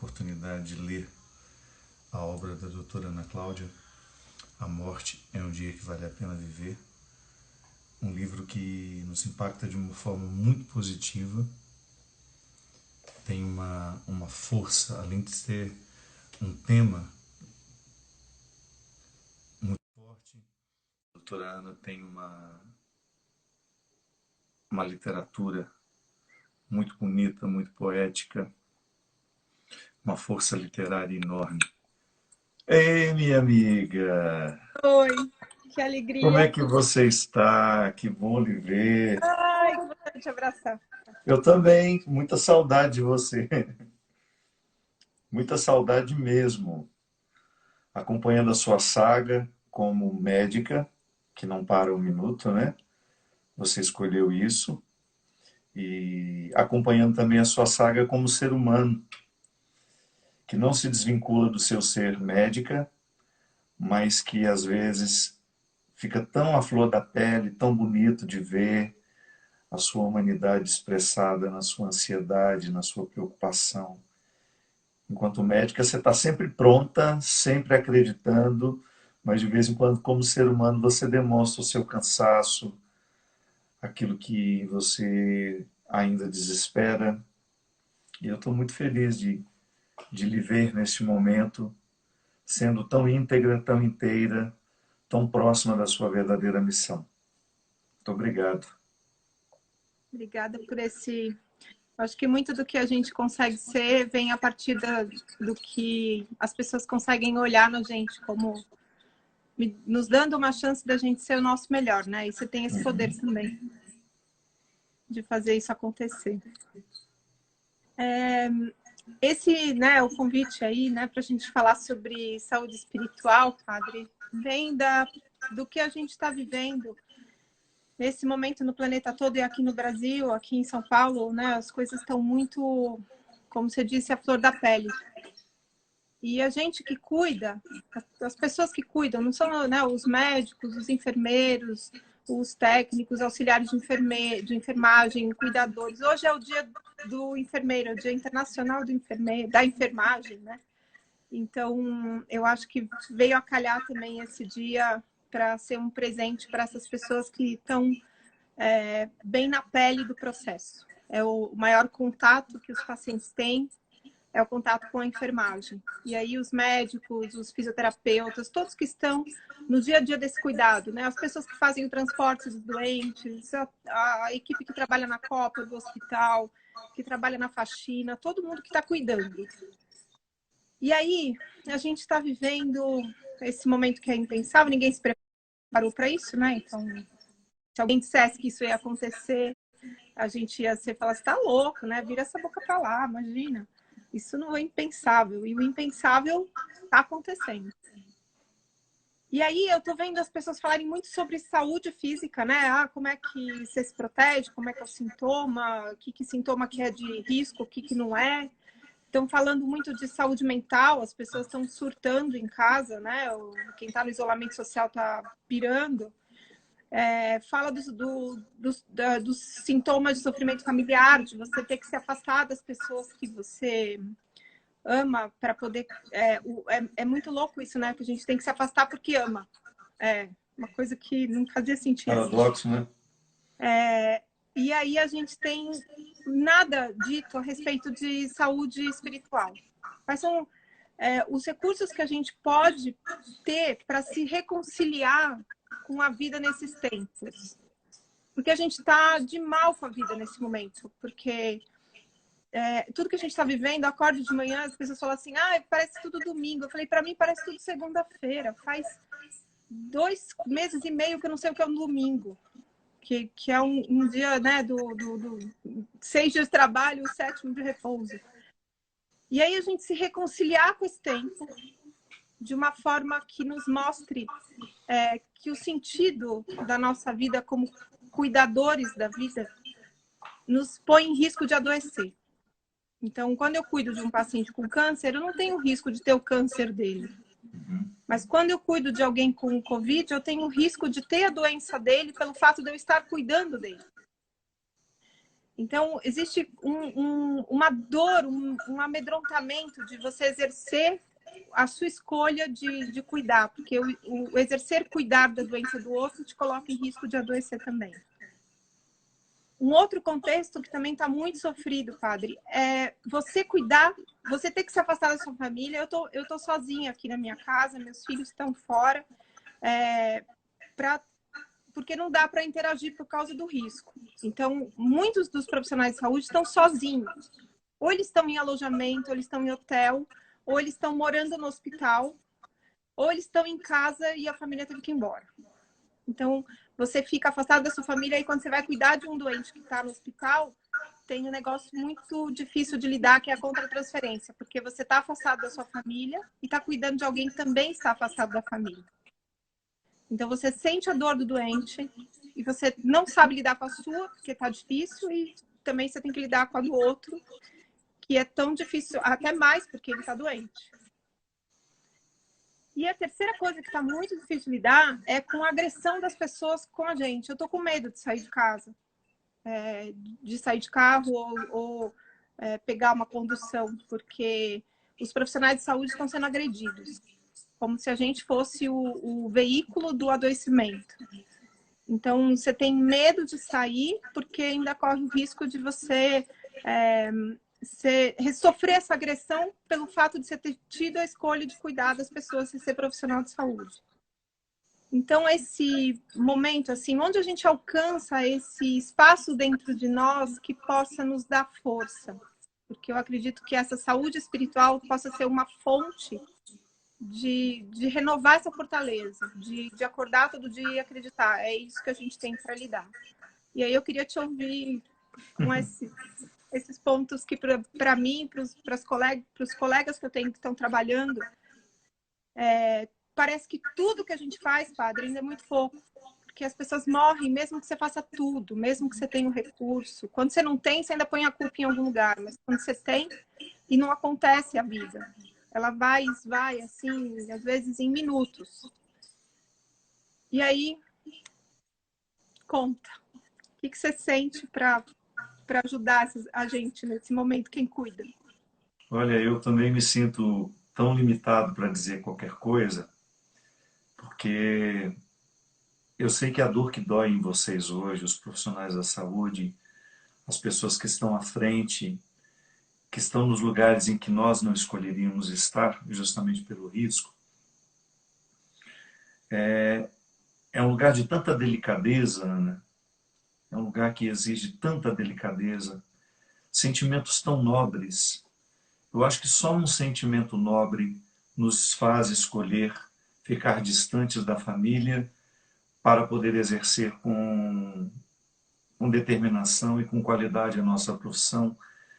Oportunidade de ler a obra da doutora Ana Cláudia, A Morte é um Dia que Vale a Pena Viver, um livro que nos impacta de uma forma muito positiva, tem uma força, além de ser um tema muito forte. A doutora Ana tem uma literatura muito bonita, muito poética, uma força literária enorme. Ei, minha amiga! Oi, que Como é alegria. que você está? Que bom lhe ver. Ai, que vontade de te abraçar. Eu também, muita saudade de você. Muita saudade mesmo. Acompanhando a sua saga como médica, que não para um minuto, né? Você escolheu isso. E acompanhando também a sua saga como ser humano, que não se desvincula do seu ser médica, mas que às vezes fica tão à flor da pele, tão bonito de ver a sua humanidade expressada na sua ansiedade, na sua preocupação. Enquanto médica, você está sempre pronta, sempre acreditando, mas de vez em quando, como ser humano, você demonstra o seu cansaço, aquilo que você ainda desespera. E eu estou muito feliz de lhe ver neste momento, sendo tão íntegra, tão inteira, tão próxima da sua verdadeira missão. Muito obrigado. Obrigada por esse. Acho que muito do que a gente consegue ser vem a partir do que as pessoas conseguem olhar na gente, como nos dando uma chance da gente ser o nosso melhor, né? E você tem esse poder também de fazer isso acontecer. Esse, né, o convite aí, né, para a gente falar sobre saúde espiritual, padre, vem do que a gente está vivendo nesse momento no planeta todo e aqui no Brasil, aqui em São Paulo, né, as coisas estão muito, como você disse, à flor da pele. E a gente que cuida, as pessoas que cuidam, não são, né, os médicos, os enfermeiros, os técnicos, auxiliares de enfermagem, cuidadores. Hoje é o dia do enfermeiro, é o dia internacional do enfermeiro, da enfermagem, né? Então, eu acho que veio a calhar também esse dia para ser um presente para essas pessoas que estão bem na pele do processo. É o maior contato que os pacientes têm, é o contato com a enfermagem. E aí os médicos, os fisioterapeutas, todos que estão no dia a dia desse cuidado, né? As pessoas que fazem o transporte dos doentes, a equipe que trabalha na copa do hospital, que trabalha na faxina, todo mundo que está cuidando. E aí a gente está vivendo esse momento que é impensável, ninguém se preparou para isso, né? Então, se alguém dissesse que isso ia acontecer, a gente ia falar, você tá louco, né? Vira essa boca para lá, imagina. Isso não é impensável. E o impensável está acontecendo. E aí eu tô vendo as pessoas falarem muito sobre saúde física, né? Ah, como é que você se protege, como é que é o sintoma, que sintoma que é de risco, o que não é. Estão falando muito de saúde mental, as pessoas estão surtando em casa, né? Quem está no isolamento social está pirando. Fala dos sintomas de sofrimento familiar, de você ter que se afastar das pessoas que você ama para poder... É muito louco isso, né? Que a gente tem que se afastar porque ama. É uma coisa que não fazia sentido. Paradoxo, né? E aí a gente tem nada dito a respeito de saúde espiritual. Quais são os recursos que a gente pode ter para se reconciliar com a vida nesses tempos? Porque a gente está de mal com a vida nesse momento. Porque tudo que a gente está vivendo, acordo de manhã, as pessoas falam assim, ah, parece tudo domingo. Eu falei, para mim parece tudo segunda-feira. Faz 2 meses e meio que eu não sei o que é um domingo. Que é um dia, né, do 6 dias de trabalho, o 7º de repouso. E aí a gente se reconciliar com esse tempo de uma forma que nos mostre que o sentido da nossa vida como cuidadores da vida nos põe em risco de adoecer. Então, quando eu cuido de um paciente com câncer, eu não tenho risco de ter o câncer dele. Mas quando eu cuido de alguém com Covid, eu tenho o risco de ter a doença dele pelo fato de eu estar cuidando dele. Então, existe uma dor, um amedrontamento de você exercer a sua escolha de cuidar, porque o exercer cuidar da doença do outro te coloca em risco de adoecer também. Um outro contexto que também está muito sofrido, padre, é você cuidar, você ter que se afastar da sua família. Eu tô sozinha aqui na minha casa, meus filhos estão fora, porque não dá para interagir por causa do risco. Então, muitos dos profissionais de saúde estão sozinhos. Ou eles estão em alojamento, ou eles estão em hotel, ou eles estão morando no hospital, ou eles estão em casa e a família teve que ir embora. Então, você fica afastado da sua família e quando você vai cuidar de um doente que está no hospital, tem um negócio muito difícil de lidar, que é a contratransferência, porque você está afastado da sua família e está cuidando de alguém que também está afastado da família. Então, você sente a dor do doente e você não sabe lidar com a sua, porque está difícil, e também você tem que lidar com a do outro, que é tão difícil, até mais, porque ele está doente. E a terceira coisa que está muito difícil de lidar é com a agressão das pessoas com a gente. Eu estou com medo de sair de casa, de sair de carro ou pegar uma condução, porque os profissionais de saúde estão sendo agredidos, como se a gente fosse o veículo do adoecimento. Então, você tem medo de sair porque ainda corre o risco de você sofrer essa agressão pelo fato de você ter tido a escolha de cuidar das pessoas e ser profissional de saúde. Então, esse momento, assim, onde a gente alcança esse espaço dentro de nós que possa nos dar força, porque eu acredito que essa saúde espiritual possa ser uma fonte de renovar essa fortaleza, de acordar todo dia e acreditar. É isso que a gente tem para lidar. E aí eu queria te ouvir com esses pontos que, para mim, para os colegas que eu tenho que estão trabalhando, parece que tudo que a gente faz, padre, ainda é muito pouco. Porque as pessoas morrem, mesmo que você faça tudo, mesmo que você tenha um recurso. Quando você não tem, você ainda põe a culpa em algum lugar. Mas quando você tem, e não acontece a vida. Ela vai, assim, às vezes em minutos. E aí, conta. O que você sente para ajudar a gente nesse momento, quem cuida? Olha, eu também me sinto tão limitado para dizer qualquer coisa, porque eu sei que a dor que dói em vocês hoje, os profissionais da saúde, as pessoas que estão à frente, que estão nos lugares em que nós não escolheríamos estar, justamente pelo risco, é um lugar de tanta delicadeza, Ana. É um lugar que exige tanta delicadeza, sentimentos tão nobres. Eu acho que só um sentimento nobre nos faz escolher ficar distantes da família para poder exercer com determinação e com qualidade a nossa profissão,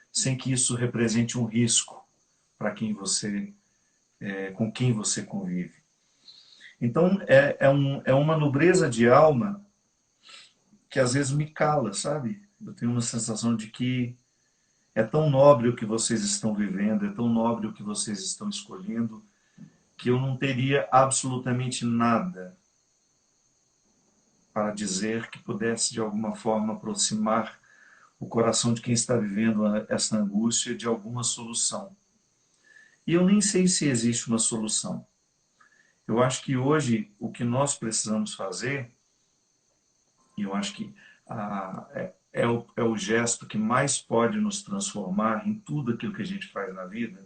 sem que isso represente um risco para com quem você convive. Então, é uma nobreza de alma que às vezes me cala, sabe? Eu tenho uma sensação de que é tão nobre o que vocês estão vivendo, é tão nobre o que vocês estão escolhendo, que eu não teria absolutamente nada para dizer que pudesse de alguma forma aproximar o coração de quem está vivendo essa angústia de alguma solução. E eu nem sei se existe uma solução. Eu acho que hoje o que nós precisamos fazer, e eu acho que é o gesto que mais pode nos transformar em tudo aquilo que a gente faz na vida,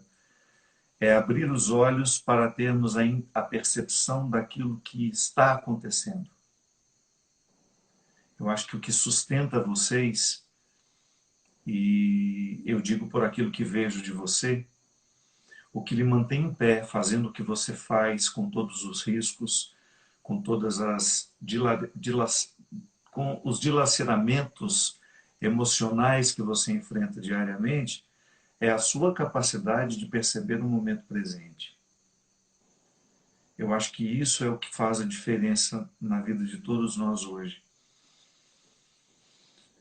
é abrir os olhos para termos a percepção daquilo que está acontecendo. Eu acho que o que sustenta vocês, e eu digo por aquilo que vejo de você, o que lhe mantém em pé, fazendo o que você faz com todos os riscos, com todas com os dilaceramentos emocionais que você enfrenta diariamente, é a sua capacidade de perceber o momento presente. Eu acho que isso é o que faz a diferença na vida de todos nós hoje.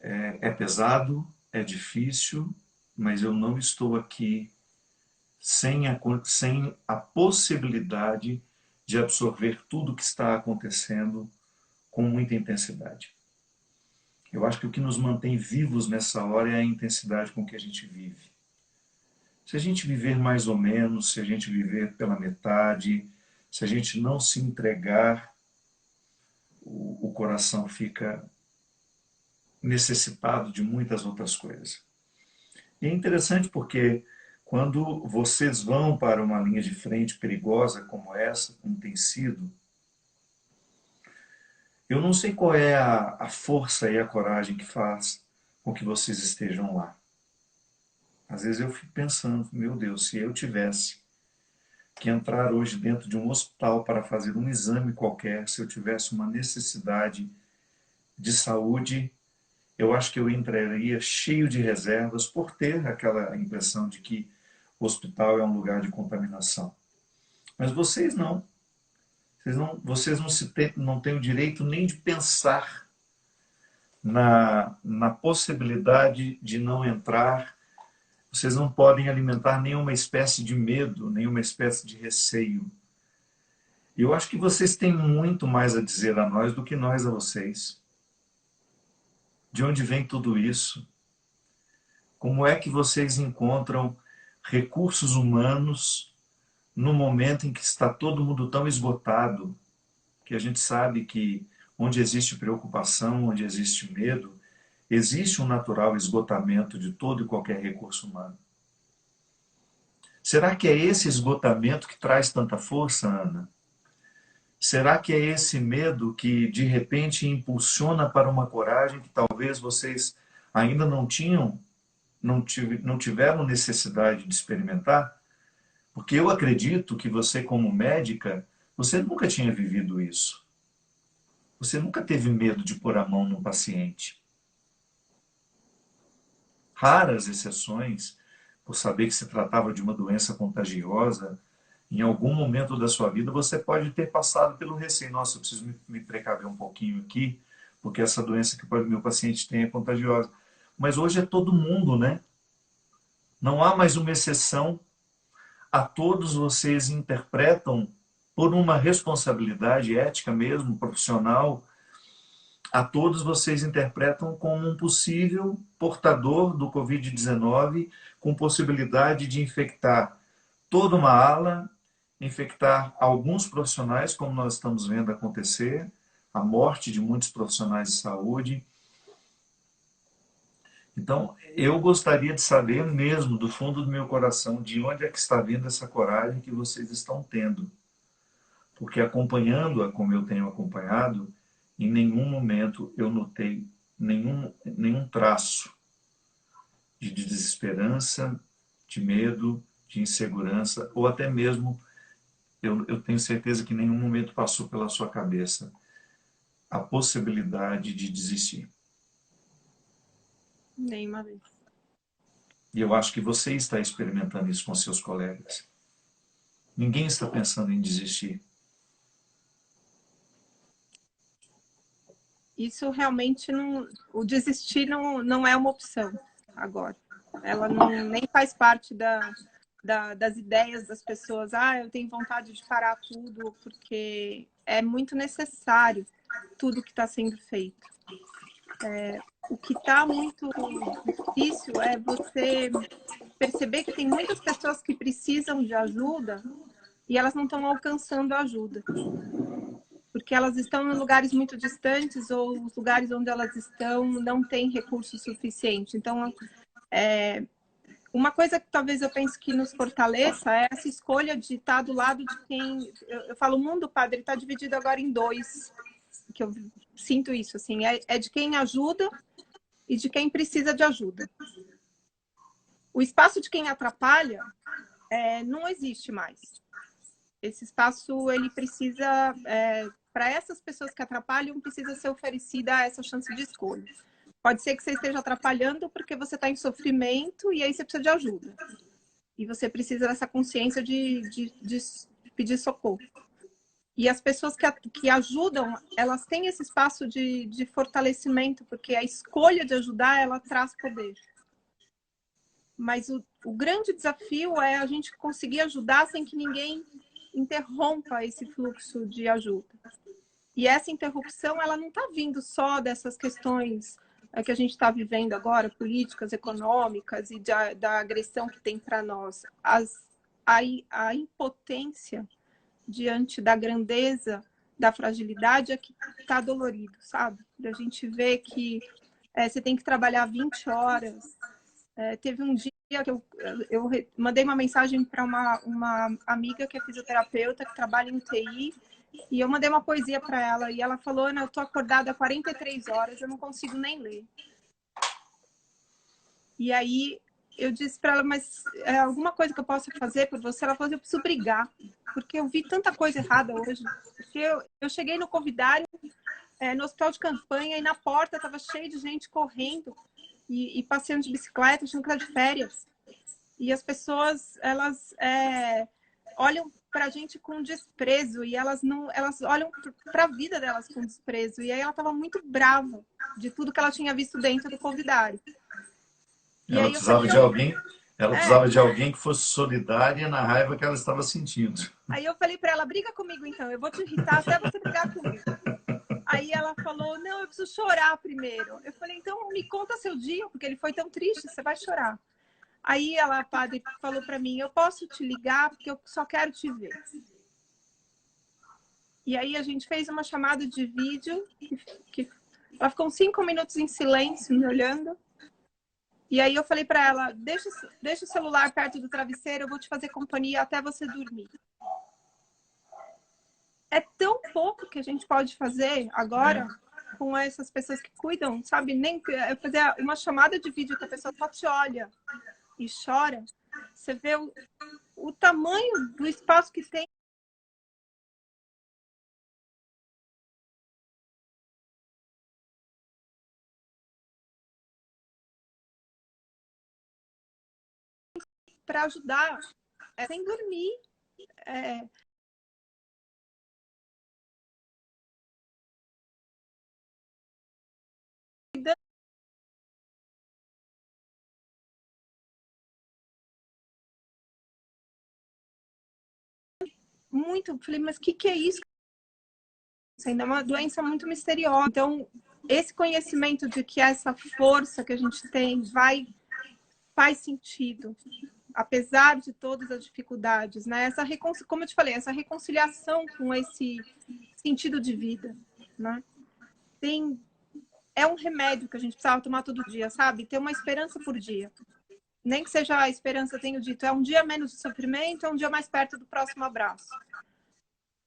É pesado, é difícil, mas eu não estou aqui sem a possibilidade de absorver tudo o que está acontecendo com muita intensidade. Eu acho que o que nos mantém vivos nessa hora é a intensidade com que a gente vive. Se a gente viver mais ou menos, se a gente viver pela metade, se a gente não se entregar, o coração fica necessitado de muitas outras coisas. E é interessante porque quando vocês vão para uma linha de frente perigosa como essa, como tem sido, eu não sei qual é a força e a coragem que faz com que vocês estejam lá. Às vezes eu fico pensando, meu Deus, se eu tivesse que entrar hoje dentro de um hospital para fazer um exame qualquer, se eu tivesse uma necessidade de saúde, eu acho que eu entraria cheio de reservas por ter aquela impressão de que o hospital é um lugar de contaminação. Mas vocês não. Vocês não têm o direito nem de pensar na possibilidade de não entrar. Vocês não podem alimentar nenhuma espécie de medo, nenhuma espécie de receio. E eu acho que vocês têm muito mais a dizer a nós do que nós a vocês. De onde vem tudo isso? Como é que vocês encontram recursos humanos no momento em que está todo mundo tão esgotado, que a gente sabe que onde existe preocupação, onde existe medo, existe um natural esgotamento de todo e qualquer recurso humano. Será que é esse esgotamento que traz tanta força, Ana? Será que é esse medo que de repente impulsiona para uma coragem que talvez vocês ainda não tinham, não tiveram necessidade de experimentar? Porque eu acredito que você, como médica, você nunca tinha vivido isso. Você nunca teve medo de pôr a mão no paciente. Raras exceções, por saber que se tratava de uma doença contagiosa, em algum momento da sua vida você pode ter passado pelo receio. Nossa, eu preciso me precaver um pouquinho aqui, porque essa doença que o meu paciente tem é contagiosa. Mas hoje é todo mundo, né? Não há mais uma exceção. A todos vocês interpretam por uma responsabilidade ética mesmo, profissional, a todos vocês interpretam como um possível portador do Covid-19, com possibilidade de infectar toda uma ala, infectar alguns profissionais, como nós estamos vendo acontecer, a morte de muitos profissionais de saúde. Então, eu gostaria de saber mesmo, do fundo do meu coração, de onde é que está vindo essa coragem que vocês estão tendo. Porque acompanhando-a como eu tenho acompanhado, em nenhum momento eu notei nenhum traço de desesperança, de medo, de insegurança, ou até mesmo, eu tenho certeza que em nenhum momento passou pela sua cabeça a possibilidade de desistir. Nenhuma vez. E eu acho que você está experimentando isso com seus colegas. Ninguém está pensando em desistir. Isso realmente não. O desistir não é uma opção agora. Ela não, nem faz parte das ideias das pessoas. Ah, eu tenho vontade de parar tudo, porque é muito necessário tudo que está sendo feito. O que está muito difícil é você perceber que tem muitas pessoas que precisam de ajuda e elas não estão alcançando a ajuda. Porque elas estão em lugares muito distantes ou os lugares onde elas estão não têm recurso suficiente. Então, uma coisa que talvez eu pense que nos fortaleça é essa escolha de estar do lado de quem... Eu falo, o mundo, padre, está dividido agora em dois, que eu sinto isso, assim, é de quem ajuda e de quem precisa de ajuda. O espaço de quem atrapalha não existe mais. Esse espaço, ele precisa... para essas pessoas que atrapalham, precisa ser oferecida essa chance de escolha. Pode ser que você esteja atrapalhando porque você está em sofrimento e aí você precisa de ajuda. E você precisa dessa consciência de pedir socorro. E as pessoas que ajudam, elas têm esse espaço de fortalecimento, porque a escolha de ajudar, ela traz poder. Mas o grande desafio é a gente conseguir ajudar sem que ninguém interrompa esse fluxo de ajuda. E essa interrupção, ela não está vindo só dessas questões que a gente está vivendo agora, políticas, econômicas e da agressão que tem para nós, a impotência diante da grandeza, da fragilidade é que está dolorido, sabe? A gente vê que você tem que trabalhar 20 horas. Teve um dia que eu mandei uma mensagem para uma amiga que é fisioterapeuta, que trabalha em UTI, e eu mandei uma poesia para ela, e ela falou, eu estou acordada há 43 horas, eu não consigo nem ler. E aí eu disse para ela, mas alguma coisa que eu possa fazer por você? Ela falou, eu preciso brigar, porque eu vi tanta coisa errada hoje. Porque eu cheguei no Covidário, no hospital de campanha, e na porta estava cheio de gente correndo e passeando de bicicleta, achando que era de férias. E as pessoas, elas olham para a gente com desprezo, e elas olham para a vida delas com desprezo. E aí ela estava muito brava de tudo que ela tinha visto dentro do Covidário. E Ela aí eu falei, precisava de alguém, ela precisava de alguém que fosse solidária na raiva que ela estava sentindo. Aí eu falei para ela, briga comigo então, eu vou te irritar até você brigar comigo. Aí ela falou, não, eu preciso chorar primeiro. Eu falei, então me conta seu dia, porque ele foi tão triste, você vai chorar. Aí ela, padre, falou para mim, eu posso te ligar porque eu só quero te ver. E aí a gente fez uma chamada de vídeo, que ela ficou uns 5 minutos em silêncio me olhando. E aí eu falei para ela, deixa o celular perto do travesseiro, eu vou te fazer companhia até você dormir. É tão pouco que a gente pode fazer agora com essas pessoas que cuidam, sabe? Nem fazer uma chamada de vídeo que a pessoa só te olha e chora. Você vê o tamanho do espaço que tem. Para ajudar, sem dormir. Muito, falei, mas o que é isso? Isso ainda é uma doença muito misteriosa. Então, esse conhecimento de que essa força que a gente tem faz sentido, apesar de todas as dificuldades, né? Como eu te falei, essa reconciliação com esse sentido de vida, né? É um remédio que a gente precisava tomar todo dia, sabe? Ter uma esperança por dia. Nem que seja a esperança, tenho dito, é um dia menos de sofrimento, é um dia mais perto do próximo abraço.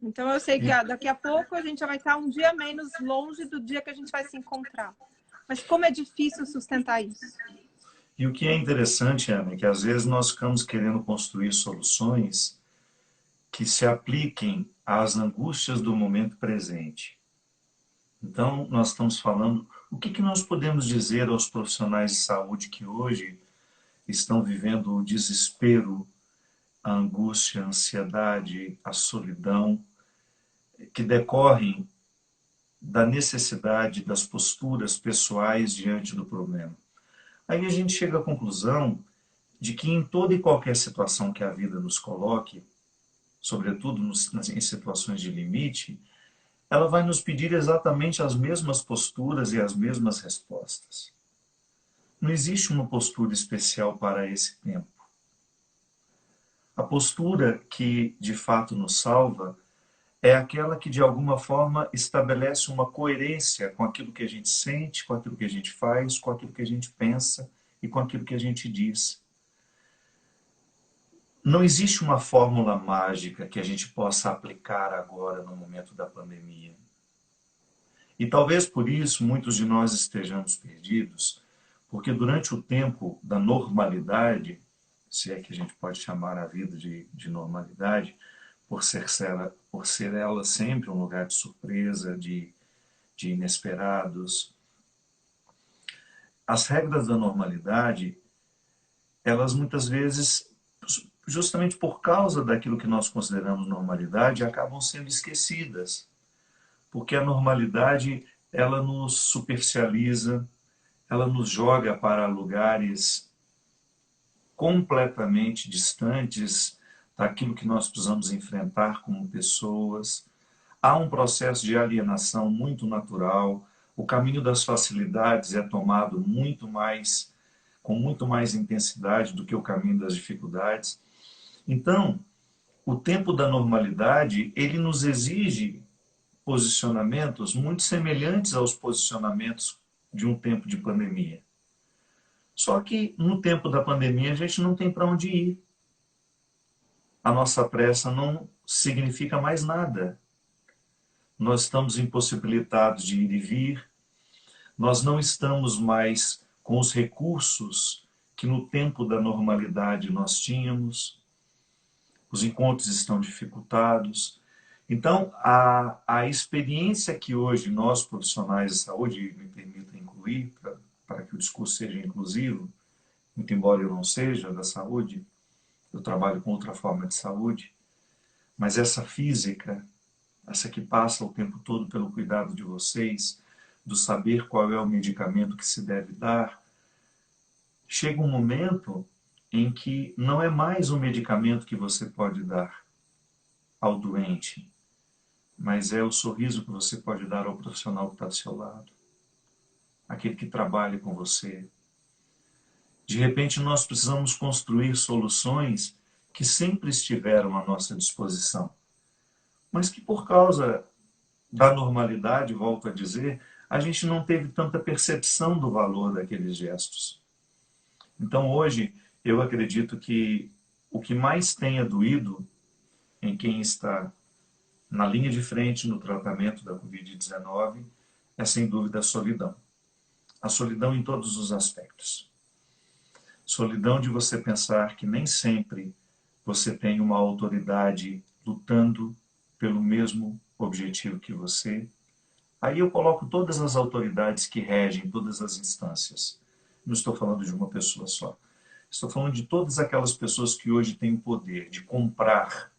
Então eu sei que daqui a pouco a gente já vai estar um dia menos longe do dia que a gente vai se encontrar. Mas como é difícil sustentar isso. E o que é interessante, Ana, é que às vezes nós ficamos querendo construir soluções que se apliquem às angústias do momento presente. Então, nós estamos falando, o que nós podemos dizer aos profissionais de saúde que hoje estão vivendo o desespero, a angústia, a ansiedade, a solidão, que decorrem da necessidade das posturas pessoais diante do problema. Aí a gente chega à conclusão de que em toda e qualquer situação que a vida nos coloque, sobretudo em situações de limite, ela vai nos pedir exatamente as mesmas posturas e as mesmas respostas. Não existe uma postura especial para esse tempo. A postura que de fato nos salva é aquela que de alguma forma estabelece uma coerência com aquilo que a gente sente, com aquilo que a gente faz, com aquilo que a gente pensa e com aquilo que a gente diz. Não existe uma fórmula mágica que a gente possa aplicar agora no momento da pandemia. E talvez por isso muitos de nós estejamos perdidos, porque durante o tempo da normalidade, se é que a gente pode chamar a vida de normalidade, por ser ela sempre um lugar de surpresa, de inesperados, as regras da normalidade, elas muitas vezes, justamente por causa daquilo que nós consideramos normalidade, acabam sendo esquecidas. Porque a normalidade, ela nos superficializa, ela nos joga para lugares completamente distantes daquilo que nós precisamos enfrentar como pessoas. Há um processo de alienação muito natural O caminho das facilidades é tomado com muito mais intensidade do que o caminho das dificuldades. Então, o tempo da normalidade, ele nos exige posicionamentos muito semelhantes aos posicionamentos de um tempo de pandemia. Só que no tempo da pandemia a gente não tem para onde ir. A nossa pressa não significa mais nada. Nós estamos impossibilitados de ir e vir, nós não estamos mais com os recursos que no tempo da normalidade nós tínhamos, os encontros estão dificultados. Então, a experiência que hoje nós, profissionais de saúde, me permita incluir, para que o discurso seja inclusivo, muito embora eu não seja da saúde, eu trabalho com outra forma de saúde, mas essa física, essa que passa o tempo todo pelo cuidado de vocês, do saber qual é o medicamento que se deve dar, chega um momento em que não é mais o medicamento que você pode dar ao doente, mas é o sorriso que você pode dar ao profissional que está do seu lado, aquele que trabalha com você. De repente, nós precisamos construir soluções que sempre estiveram à nossa disposição, mas que por causa da normalidade, volto a dizer, a gente não teve tanta percepção do valor daqueles gestos. Então, hoje, eu acredito que o que mais tenha doído em quem está na linha de frente no tratamento da Covid-19 é, sem dúvida, a solidão. A solidão em todos os aspectos. Solidão de você pensar que nem sempre você tem uma autoridade lutando pelo mesmo objetivo que você. Aí eu coloco todas as autoridades que regem todas as instâncias. Não estou falando de uma pessoa só. Estou falando de todas aquelas pessoas que hoje têm o poder de comprar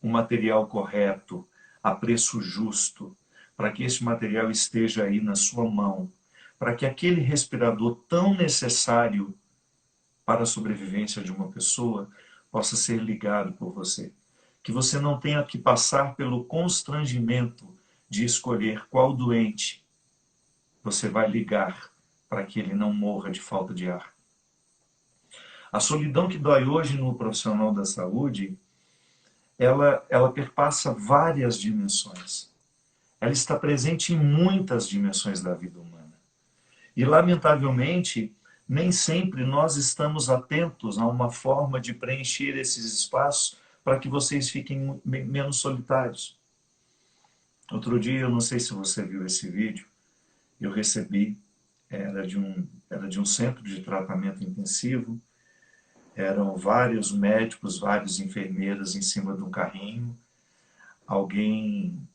o material correto, a preço justo, para que esse material esteja aí na sua mão, para que aquele respirador tão necessário para a sobrevivência de uma pessoa possa ser ligado por você. Que você não tenha que passar pelo constrangimento de escolher qual doente você vai ligar para que ele não morra de falta de ar. A solidão que dói hoje no profissional da saúde, ela perpassa várias dimensões. Ela está presente em muitas dimensões da vida humana. E, lamentavelmente, nem sempre nós estamos atentos a uma forma de preencher esses espaços para que vocês fiquem menos solitários. Outro dia, eu não sei se você viu esse vídeo, eu recebi, era de um centro de tratamento intensivo, eram vários médicos, vários enfermeiros em cima de um carrinho, alguém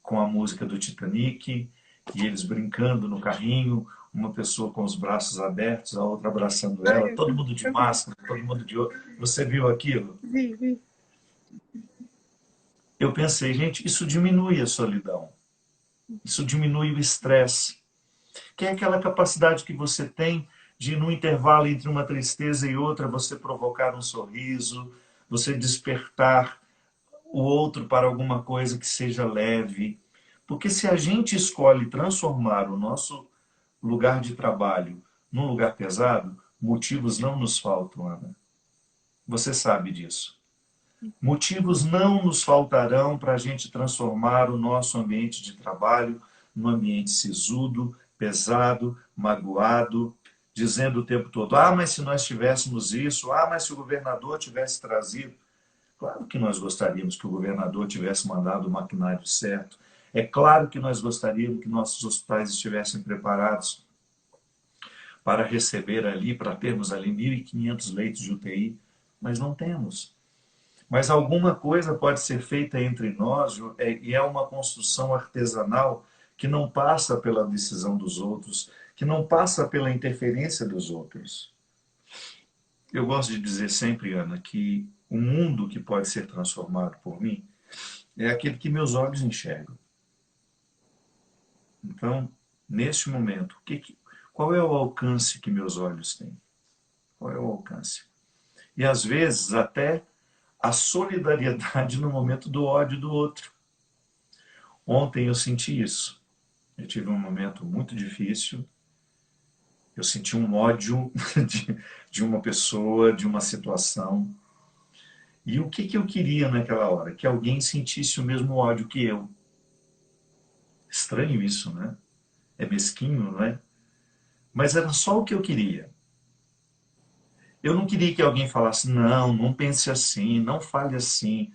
com a música do Titanic, e eles brincando no carrinho, uma pessoa com os braços abertos, a outra abraçando ela, todo mundo de máscara, todo mundo de... Você viu aquilo? Vi. Eu pensei, gente, isso diminui a solidão, isso diminui o estresse, que é aquela capacidade que você tem de, no intervalo entre uma tristeza e outra, você provocar um sorriso, você despertar o outro para alguma coisa que seja leve. Porque se a gente escolhe transformar o nosso lugar de trabalho num lugar pesado, motivos não nos faltam, Ana. Você sabe disso. Motivos não nos faltarão para a gente transformar o nosso ambiente de trabalho num ambiente sisudo, pesado, magoado, dizendo o tempo todo, mas se nós tivéssemos isso, mas se o governador tivesse trazido. Claro que nós gostaríamos que o governador tivesse mandado o maquinário certo. É claro que nós gostaríamos que nossos hospitais estivessem preparados para receber ali, para termos ali 1.500 leitos de UTI, mas não temos. Mas alguma coisa pode ser feita entre nós, e é uma construção artesanal que não passa pela decisão dos outros, que não passa pela interferência dos outros. Eu gosto de dizer sempre, Ana, que o mundo que pode ser transformado por mim é aquele que meus olhos enxergam. Então, neste momento, qual é o alcance que meus olhos têm? Qual é o alcance? E às vezes até a solidariedade no momento do ódio do outro. Ontem eu senti isso. Eu tive um momento muito difícil. Eu senti um ódio de uma pessoa, de uma situação. E o que eu queria naquela hora? Que alguém sentisse o mesmo ódio que eu. Estranho isso, né? É mesquinho, não é? Mas era só o que eu queria. Eu não queria que alguém falasse, não, não pense assim, não fale assim.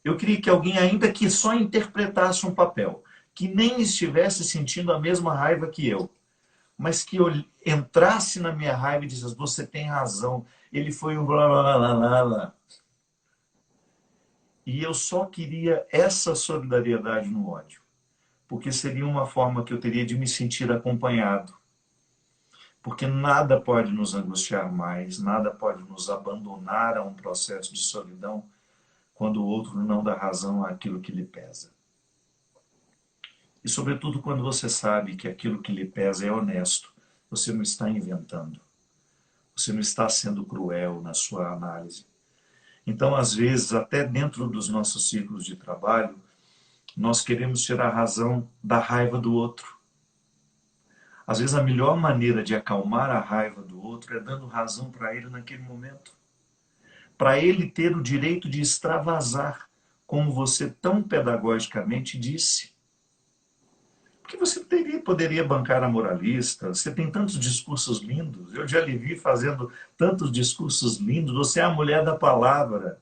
Eu queria que alguém, ainda que só interpretasse um papel, que nem estivesse sentindo a mesma raiva que eu, mas que eu entrasse na minha raiva e dissesse, você tem razão, ele foi um blá blá blá blá blá. E eu só queria essa solidariedade no ódio, porque seria uma forma que eu teria de me sentir acompanhado. Porque nada pode nos angustiar mais, nada pode nos abandonar a um processo de solidão quando o outro não dá razão àquilo que lhe pesa. E, sobretudo, quando você sabe que aquilo que lhe pesa é honesto, você não está inventando, você não está sendo cruel na sua análise. Então, às vezes, até dentro dos nossos círculos de trabalho, nós queremos tirar a razão da raiva do outro. Às vezes, a melhor maneira de acalmar a raiva do outro é dando razão para ele naquele momento. Para ele ter o direito de extravasar, como você tão pedagogicamente disse. Porque você poderia bancar a moralista, você tem tantos discursos lindos, eu já lhe vi fazendo tantos discursos lindos, você é a mulher da palavra.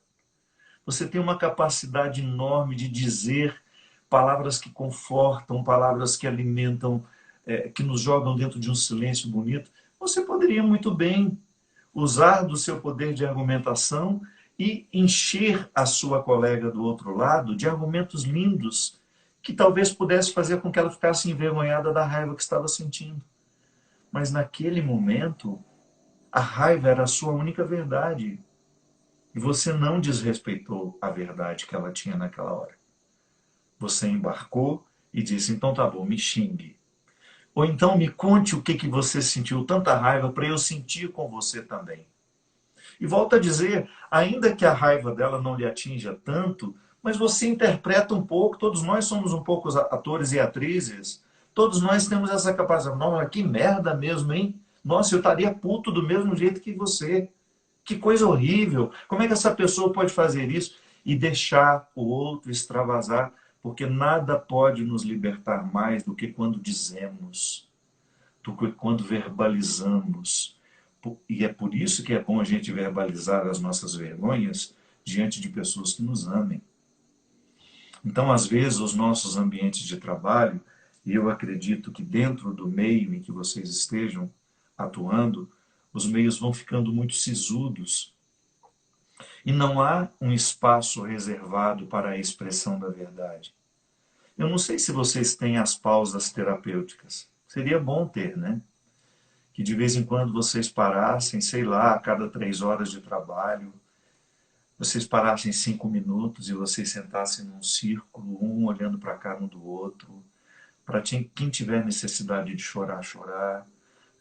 Você tem uma capacidade enorme de dizer palavras que confortam, palavras que alimentam, que nos jogam dentro de um silêncio bonito. Você poderia muito bem usar do seu poder de argumentação e encher a sua colega do outro lado de argumentos lindos que talvez pudesse fazer com que ela ficasse envergonhada da raiva que estava sentindo. Mas naquele momento, a raiva era a sua única verdade. E você não desrespeitou a verdade que ela tinha naquela hora. Você embarcou e disse, então tá bom, me xingue. Ou então me conte o que você sentiu tanta raiva para eu sentir com você também. E volto a dizer, ainda que a raiva dela não lhe atinja tanto, mas você interpreta um pouco, todos nós somos um pouco atores e atrizes, todos nós temos essa capacidade. Nossa, que merda mesmo, hein? Nossa, eu estaria puto do mesmo jeito que você. Que coisa horrível. Como é que essa pessoa pode fazer isso e deixar o outro extravasar? Porque nada pode nos libertar mais do que quando dizemos, do que quando verbalizamos. E é por isso que é bom a gente verbalizar as nossas vergonhas diante de pessoas que nos amem. Então, às vezes, os nossos ambientes de trabalho, e eu acredito que dentro do meio em que vocês estejam atuando, os meios vão ficando muito sisudos. E não há um espaço reservado para a expressão da verdade. Eu não sei se vocês têm as pausas terapêuticas. Seria bom ter, né? Que de vez em quando vocês parassem, sei lá, a cada 3 horas de trabalho, vocês parassem 5 minutos e vocês sentassem num círculo, um olhando para a cara um do outro, para quem tiver necessidade de chorar, chorar,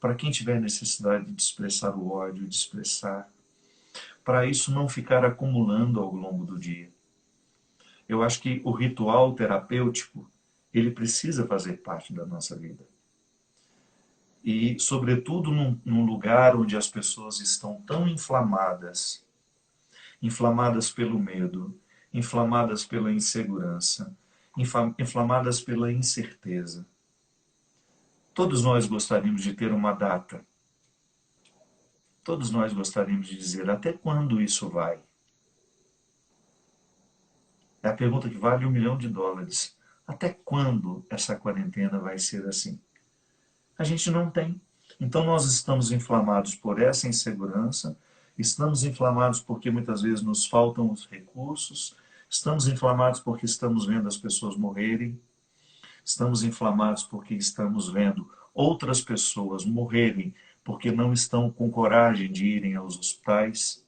para quem tiver necessidade de expressar o ódio, de expressar, para isso não ficar acumulando ao longo do dia. Eu acho que o ritual terapêutico, ele precisa fazer parte da nossa vida. E, sobretudo, num lugar onde as pessoas estão tão inflamadas, inflamadas pelo medo, inflamadas pela insegurança, inflamadas pela incerteza. Todos nós gostaríamos de ter uma data. Todos nós gostaríamos de dizer até quando isso vai. É a pergunta que vale US$ 1 milhão. Até quando essa quarentena vai ser assim? A gente não tem. Então nós estamos inflamados por essa insegurança, estamos inflamados porque muitas vezes nos faltam os recursos, estamos inflamados porque estamos vendo as pessoas morrerem, estamos inflamados porque estamos vendo outras pessoas morrerem porque não estão com coragem de irem aos hospitais,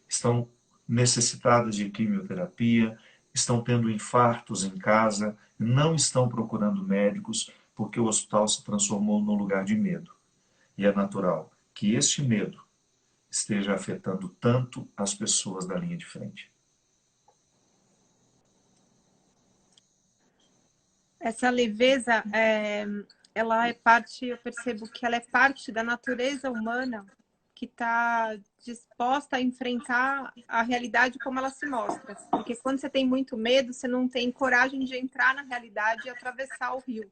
estão necessitadas de quimioterapia, estão tendo infartos em casa, não estão procurando médicos porque o hospital se transformou num lugar de medo. E é natural que este medo esteja afetando tanto as pessoas da linha de frente. Essa leveza, ela é parte, eu percebo que ela é parte da natureza humana que está disposta a enfrentar a realidade como ela se mostra. Porque quando você tem muito medo, você não tem coragem de entrar na realidade e atravessar o rio.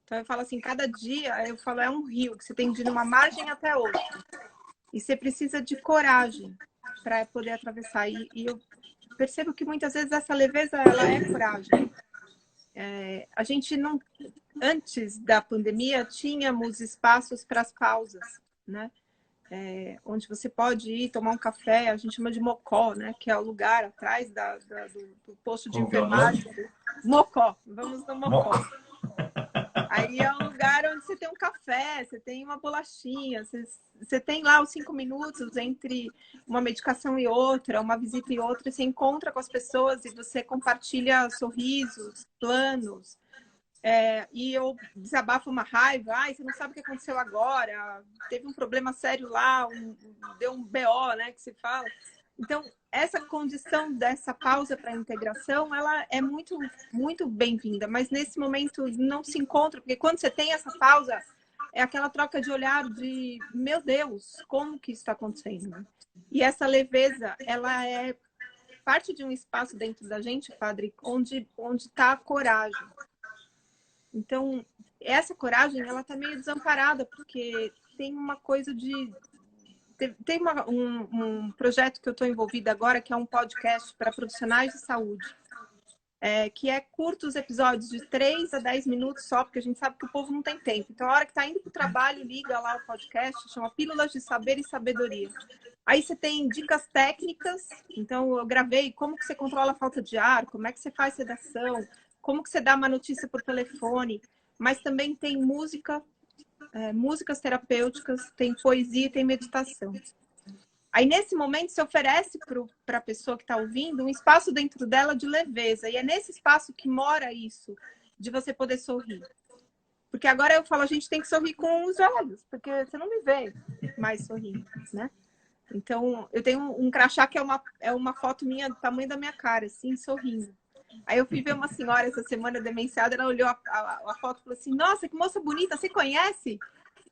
Então eu falo assim, cada dia, eu falo, é um rio, que você tem de ir de uma margem até outra. E você precisa de coragem para poder atravessar. E eu percebo que muitas vezes essa leveza, ela é coragem. A gente não... Antes da pandemia, tínhamos espaços para as pausas, né? Onde você pode ir tomar um café, a gente chama de mocó, né? Que é o lugar atrás do posto de Como que é o nome? enfermagem. Mocó, vamos no Moco. mocó. Aí é um lugar onde você tem um café, você tem uma bolachinha, você tem lá os 5 minutos entre uma medicação e outra, uma visita e outra, você encontra com as pessoas e você compartilha sorrisos, planos. E eu desabafo uma raiva, você não sabe o que aconteceu agora, teve um problema sério lá, deu um BO, né, que se fala. Então, essa condição dessa pausa para a integração, ela é muito, muito bem-vinda, mas nesse momento não se encontra, porque quando você tem essa pausa, é aquela troca de olhar de, meu Deus, como que isso está acontecendo? E essa leveza, ela é parte de um espaço dentro da gente, padre, onde está a coragem. Então, essa coragem, ela está meio desamparada, porque tem uma coisa de... Tem um projeto que eu estou envolvida agora, que é um podcast para profissionais de saúde, que é curtos episódios de 3 a 10 minutos só, porque a gente sabe que o povo não tem tempo. Então, a hora que está indo para o trabalho, liga lá o podcast, chama Pílulas de Saber e Sabedoria. Aí você tem dicas técnicas, então eu gravei como que você controla a falta de ar, como é que você faz sedação, como que você dá uma notícia por telefone, mas também tem música, músicas terapêuticas, tem poesia e tem meditação. Aí, nesse momento, se oferece para a pessoa que está ouvindo um espaço dentro dela de leveza. E é nesse espaço que mora isso, de você poder sorrir. Porque agora eu falo, a gente tem que sorrir com os olhos, porque você não me vê mais sorrindo, né? Então, eu tenho um crachá que é uma foto minha do tamanho da minha cara, assim, sorrindo. Aí eu fui ver uma senhora essa semana demenciada, ela olhou a foto e falou assim, nossa, que moça bonita, você conhece?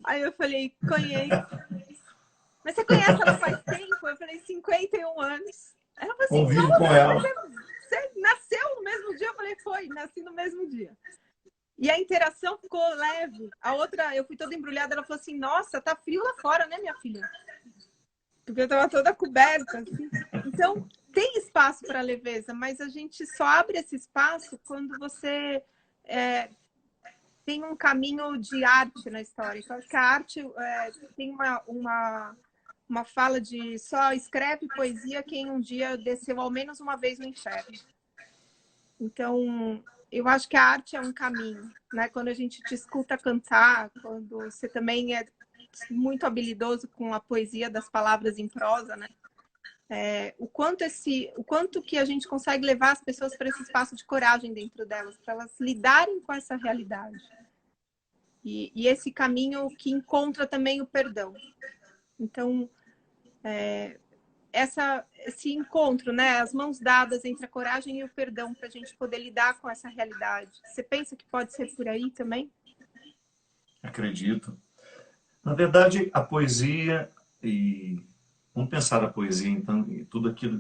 Aí eu falei, conheço. Mas você conhece ela faz tempo? Eu falei, 51 anos. Ela falou assim, Convive com nossa, ela. você nasceu no mesmo dia? Eu falei, foi, nasci no mesmo dia. E a interação ficou leve. A outra, eu fui toda embrulhada, ela falou assim, nossa, tá frio lá fora, né, minha filha? Porque eu tava toda coberta, assim. Então, tem espaço para leveza, mas a gente só abre esse espaço quando você tem um caminho de arte na história. Então, acho que a arte tem uma fala de só escreve poesia quem um dia desceu ao menos uma vez no inferno. Então, eu acho que a arte é um caminho, né? Quando a gente te escuta cantar, quando você também é muito habilidoso com a poesia das palavras em prosa, né? O quanto que a gente consegue levar as pessoas para esse espaço de coragem dentro delas, para elas lidarem com essa realidade. E esse caminho que encontra também o perdão. Então, esse encontro, né? As mãos dadas entre a coragem e o perdão para a gente poder lidar com essa realidade. Você pensa que pode ser por aí também? Acredito. Na verdade, a poesia e vamos pensar a poesia então,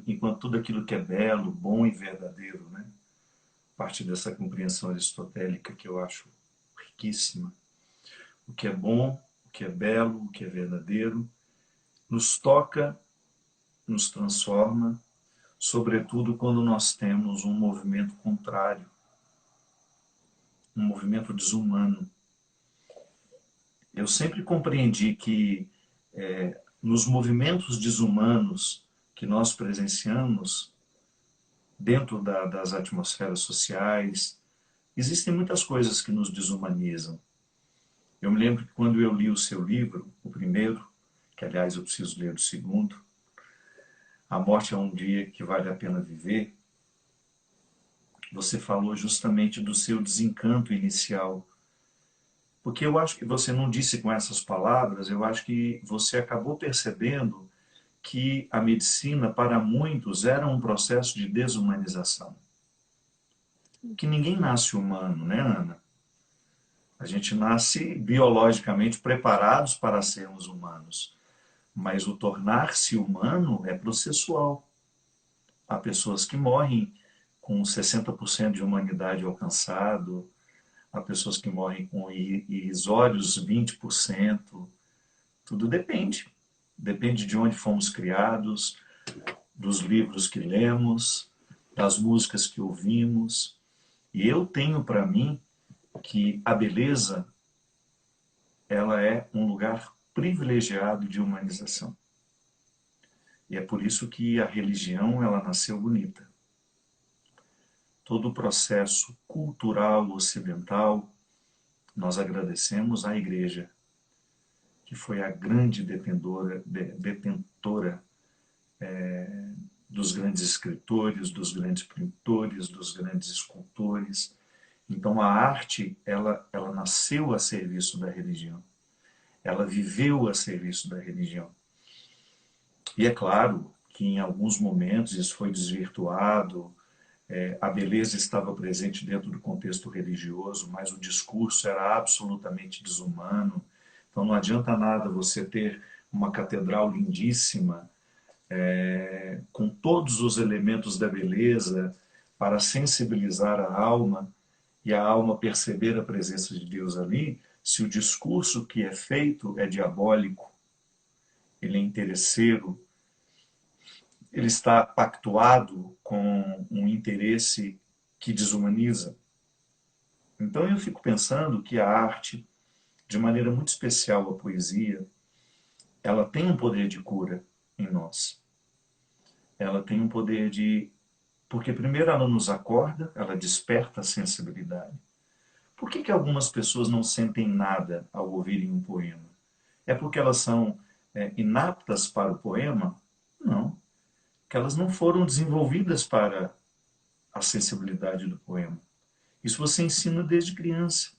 enquanto tudo aquilo que é belo, bom e verdadeiro, né? Parte dessa compreensão aristotélica que eu acho riquíssima. O que é bom, o que é belo, o que é verdadeiro, nos toca, nos transforma, sobretudo quando nós temos um movimento contrário, um movimento desumano. Eu sempre compreendi que nos movimentos desumanos que nós presenciamos dentro das atmosferas sociais, existem muitas coisas que nos desumanizam. Eu me lembro que quando eu li o seu livro, o primeiro, que aliás eu preciso ler o segundo, A Morte é um Dia que Vale a Pena Viver, você falou justamente do seu desencanto inicial. Porque eu acho que você não disse com essas palavras, eu acho que você acabou percebendo que a medicina, para muitos, era um processo de desumanização. que ninguém nasce humano, né, Ana? A gente nasce biologicamente preparados para sermos humanos, mas o tornar-se humano é processual. Há pessoas que morrem com 60% de humanidade alcançado, há pessoas que morrem com irrisórios 20%. Tudo depende. Depende de onde fomos criados, dos livros que lemos, das músicas que ouvimos. E eu tenho para mim que a beleza, ela é um lugar privilegiado de humanização. E é por isso que a religião, ela nasceu bonita. Todo o processo cultural ocidental, nós agradecemos à Igreja, que foi a grande detentora dos grandes escritores, dos grandes pintores, dos grandes escultores. Então a arte, ela nasceu a serviço da religião. Ela viveu a serviço da religião. E é claro que em alguns momentos isso foi desvirtuado, a beleza estava presente dentro do contexto religioso, mas o discurso era absolutamente desumano. Então não adianta nada você ter uma catedral lindíssima, com todos os elementos da beleza para sensibilizar a alma e a alma perceber a presença de Deus ali, se o discurso que é feito é diabólico, ele é interesseiro, ele está pactuado com um interesse que desumaniza. Então eu fico pensando que a arte, de maneira muito especial a poesia, ela tem um poder de cura em nós. Ela tem um poder de... Porque primeiro ela nos acorda, ela desperta a sensibilidade. Por que algumas pessoas não sentem nada ao ouvirem um poema? É porque elas são inaptas para o poema? Não. Que elas não foram desenvolvidas para a sensibilidade do poema. Isso você ensina desde criança.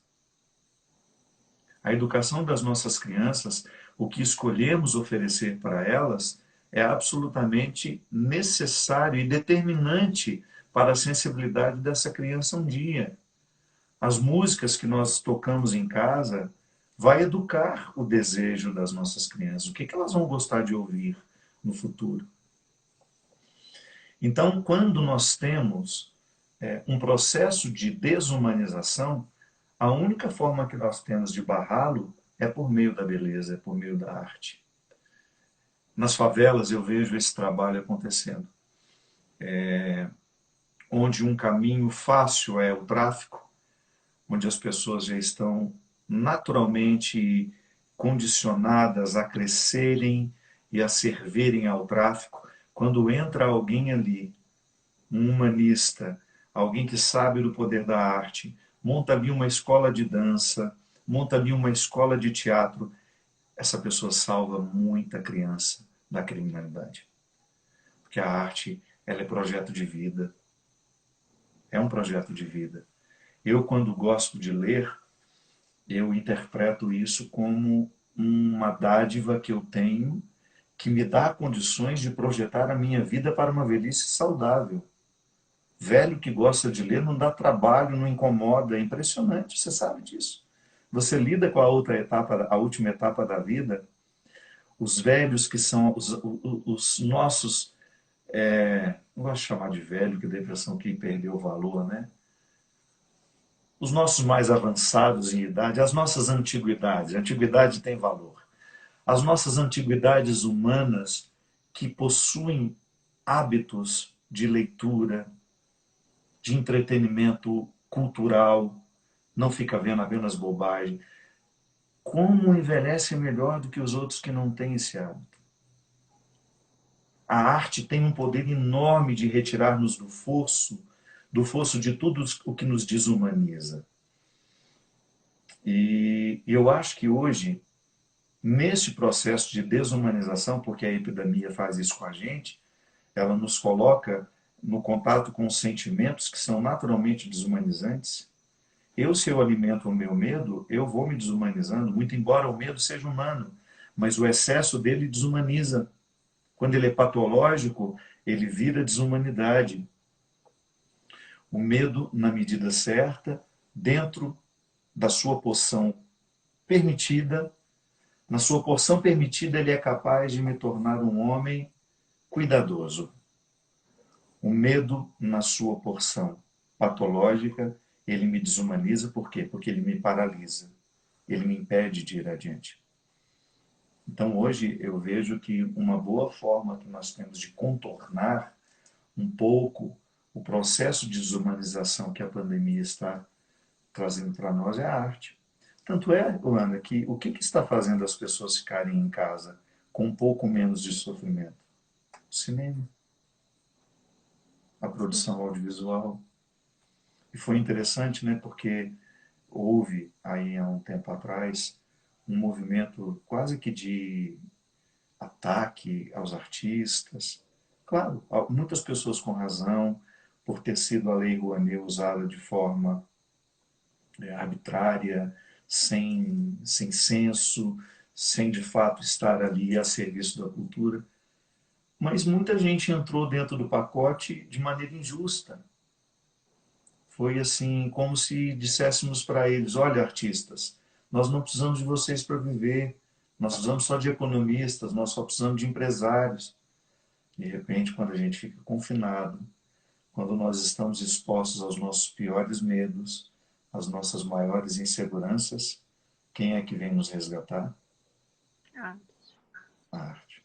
A educação das nossas crianças, o que escolhemos oferecer para elas, é absolutamente necessário e determinante para a sensibilidade dessa criança um dia. As músicas que nós tocamos em casa vai educar o desejo das nossas crianças. O que elas vão gostar de ouvir no futuro? Então, quando nós temos um processo de desumanização, a única forma que nós temos de barrá-lo é por meio da beleza, é por meio da arte. Nas favelas eu vejo esse trabalho acontecendo, onde um caminho fácil é o tráfico, onde as pessoas já estão naturalmente condicionadas a crescerem e a servirem ao tráfico. Quando entra alguém ali, um humanista, alguém que sabe do poder da arte, monta ali uma escola de dança, monta ali uma escola de teatro, essa pessoa salva muita criança da criminalidade. Porque a arte, ela é projeto de vida. É um projeto de vida. Eu, quando gosto de ler, eu interpreto isso como uma dádiva que eu tenho que me dá condições de projetar a minha vida para uma velhice saudável. Velho que gosta de ler não dá trabalho, não incomoda, é impressionante, você sabe disso. Você lida com a outra etapa, a última etapa da vida, os velhos que são os nossos, não gosto de chamar de velho, que dá a impressão que perdeu o valor, né? Os nossos mais avançados em idade, as nossas antiguidades, a antiguidade tem valor. As nossas antiguidades humanas que possuem hábitos de leitura, de entretenimento cultural, não fica vendo apenas bobagem. Como envelhece melhor do que os outros que não têm esse hábito? A arte tem um poder enorme de retirar-nos do fosso de tudo o que nos desumaniza. E eu acho que hoje, nesse processo de desumanização, porque a epidemia faz isso com a gente, ela nos coloca no contato com sentimentos que são naturalmente desumanizantes. Se eu alimento o meu medo, eu vou me desumanizando, muito embora o medo seja humano, mas o excesso dele desumaniza. Quando ele é patológico, ele vira desumanidade. O medo na medida certa, dentro da sua porção permitida. Na sua porção permitida, ele é capaz de me tornar um homem cuidadoso. O medo na sua porção patológica, ele me desumaniza. Por quê? Porque ele me paralisa. Ele me impede de ir adiante. Então, hoje, eu vejo que uma boa forma que nós temos de contornar um pouco o processo de desumanização que a pandemia está trazendo para nós é a arte. Tanto é, Ana, que o que está fazendo as pessoas ficarem em casa com um pouco menos de sofrimento? O cinema, a produção audiovisual. E foi interessante, né, porque houve aí há um tempo atrás um movimento quase que de ataque aos artistas. Claro, muitas pessoas com razão, por ter sido a Lei Rouanet usada de forma arbitrária, sem senso, sem de fato estar ali a serviço da cultura. Mas muita gente entrou dentro do pacote de maneira injusta. Foi assim, como se disséssemos para eles: olha, artistas, nós não precisamos de vocês para viver, nós precisamos só de economistas, nós só precisamos de empresários. De repente, quando a gente fica confinado, quando nós estamos expostos aos nossos piores medos, às nossas maiores inseguranças, quem é que vem nos resgatar? Ah, A arte.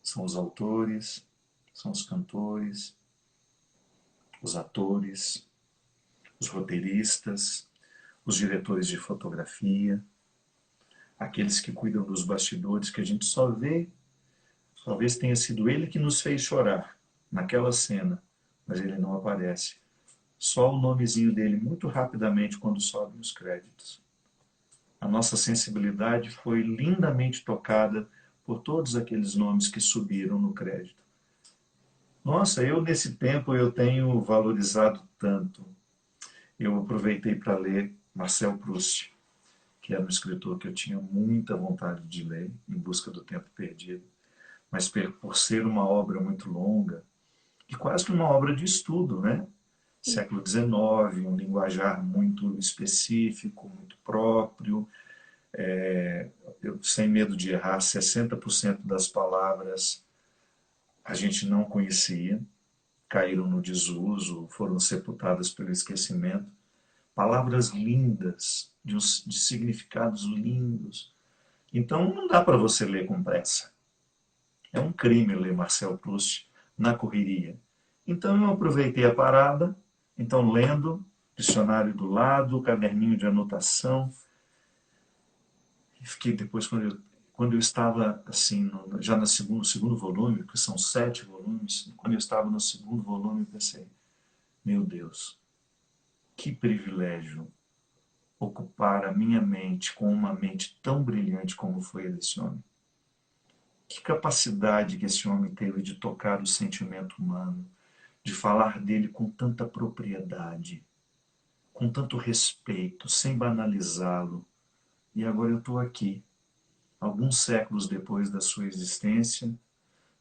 São os autores, são os cantores, os atores, os roteiristas, os diretores de fotografia, aqueles que cuidam dos bastidores que a gente só vê. Talvez tenha sido ele que nos fez chorar naquela cena, mas ele não aparece. Só o nomezinho dele muito rapidamente quando sobem os créditos. A nossa sensibilidade foi lindamente tocada por todos aqueles nomes que subiram no crédito. Nossa, eu nesse tempo eu tenho valorizado tanto. Eu aproveitei para ler Marcel Proust, que era um escritor que eu tinha muita vontade de ler, Em Busca do Tempo Perdido. Mas por ser uma obra muito longa, e quase que uma obra de estudo, né? Século XIX, um linguajar muito específico, muito próprio. Eu, sem medo de errar, 60% das palavras a gente não conhecia, caíram no desuso, foram sepultadas pelo esquecimento. Palavras lindas, de significados lindos. Então não dá para você ler com pressa. É um crime ler Marcel Proust na correria. Então eu aproveitei a parada, então lendo, dicionário do lado, caderninho de anotação. E fiquei depois, quando eu estava assim, já no segundo volume, que são 7 volumes, quando eu estava no segundo volume, eu pensei: meu Deus, que privilégio ocupar a minha mente com uma mente tão brilhante como foi a desse homem. Que capacidade que esse homem teve de tocar o sentimento humano, de falar dele com tanta propriedade, com tanto respeito, sem banalizá-lo. E agora eu estou aqui, alguns séculos depois da sua existência,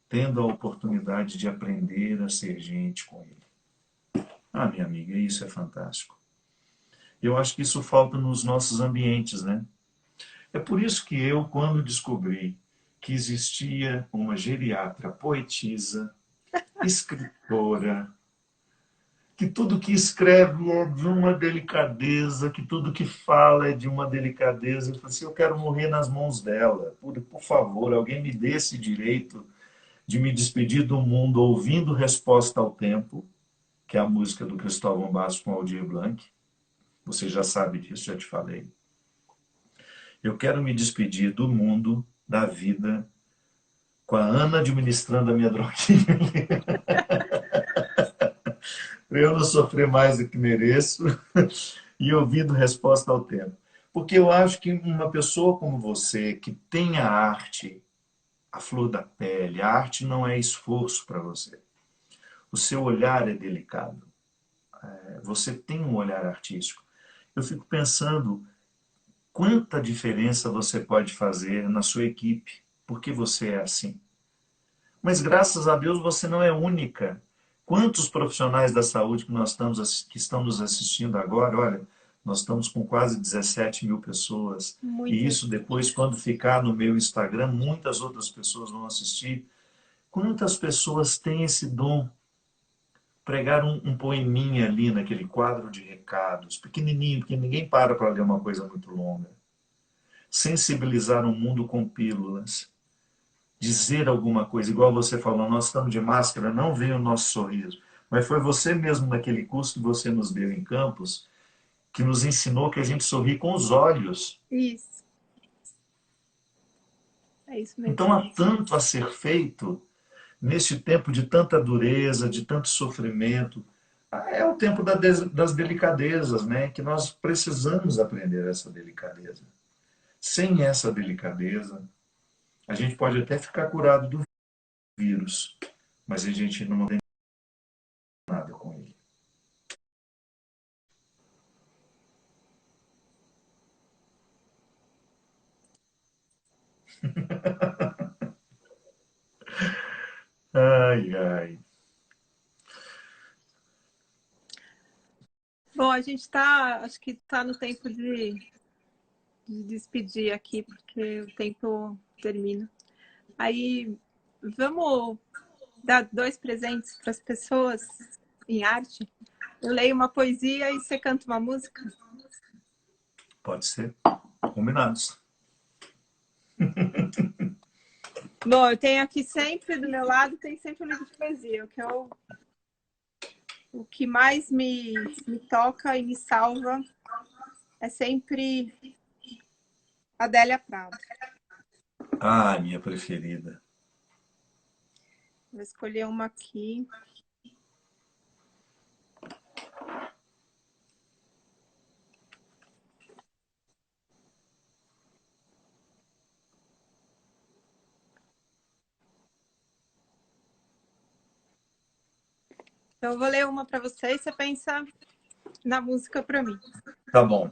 tendo a oportunidade de aprender a ser gente com ele. Ah, minha amiga, isso é fantástico. Eu acho que isso falta nos nossos ambientes, né? É por isso que eu, quando descobri que existia uma geriatra, poetisa, escritora, que tudo que escreve é de uma delicadeza, que tudo que fala é de uma delicadeza. Eu falei assim: eu quero morrer nas mãos dela. Por favor, alguém me dê esse direito de me despedir do mundo ouvindo Resposta ao Tempo, que é a música do Cristóvão Bastos com Aldir Blanc. Você já sabe disso, já te falei. Eu quero me despedir do mundo, da vida, com a Ana administrando a minha droguinha, para eu não sofrer mais do que mereço, e ouvindo Resposta ao Tempo. Porque eu acho que uma pessoa como você, que tem a arte, a flor da pele, a arte não é esforço para você. O seu olhar é delicado. Você tem um olhar artístico. Eu fico pensando quanta diferença você pode fazer na sua equipe, porque você é assim. Mas graças a Deus você não é única. Quantos profissionais da saúde que estão nos assistindo agora? Olha, nós estamos com quase 17 mil pessoas. E Muitas. isso depois, quando ficar no meu Instagram, muitas outras pessoas vão assistir. Quantas pessoas têm esse dom? Pregar um poeminha ali naquele quadro de recados, pequenininho, porque ninguém para ler uma coisa muito longa. Sensibilizar o mundo com pílulas. Dizer alguma coisa, igual você falou, nós estamos de máscara, não vem o nosso sorriso. Mas foi você mesmo naquele curso que você nos deu em Campos, que nos ensinou que a gente sorri com os olhos. Isso, é isso Então mesmo. há tanto a ser feito neste tempo de tanta dureza, de tanto sofrimento. É o tempo das delicadezas, né? Que nós precisamos aprender essa delicadeza. Sem essa delicadeza, a gente pode até ficar curado do vírus, mas a gente não tem nada com ele. Ai, ai. Bom, a gente está, acho que está no tempo de despedir aqui, porque o tempo termina. Aí, vamos dar 2 presentes para as pessoas em arte? Eu leio uma poesia e você canta uma música? Pode ser. Combinados. Bom, eu tenho aqui sempre, do meu lado, tem sempre um livro de poesia, o que mais me toca e me salva é sempre Adélia Prado. Ah, minha preferida. Vou escolher uma aqui. Então, eu vou ler uma para você e você pensa na música para mim. Tá bom.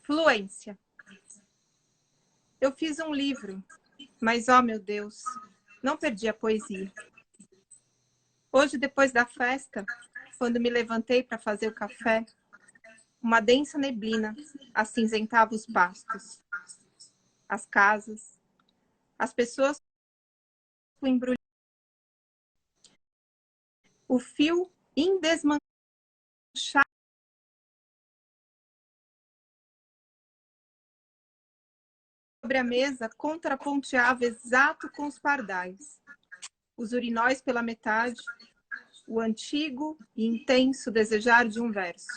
Fluência. Eu fiz um livro, mas, ó meu Deus, não perdi a poesia. Hoje, depois da festa, quando me levantei para fazer o café, uma densa neblina acinzentava os pastos, as casas, as pessoas com embrulho. O fio indesmanchado sobre a mesa contraponteava exato com os pardais. Os urinóis pela metade, o antigo e intenso desejar de um verso.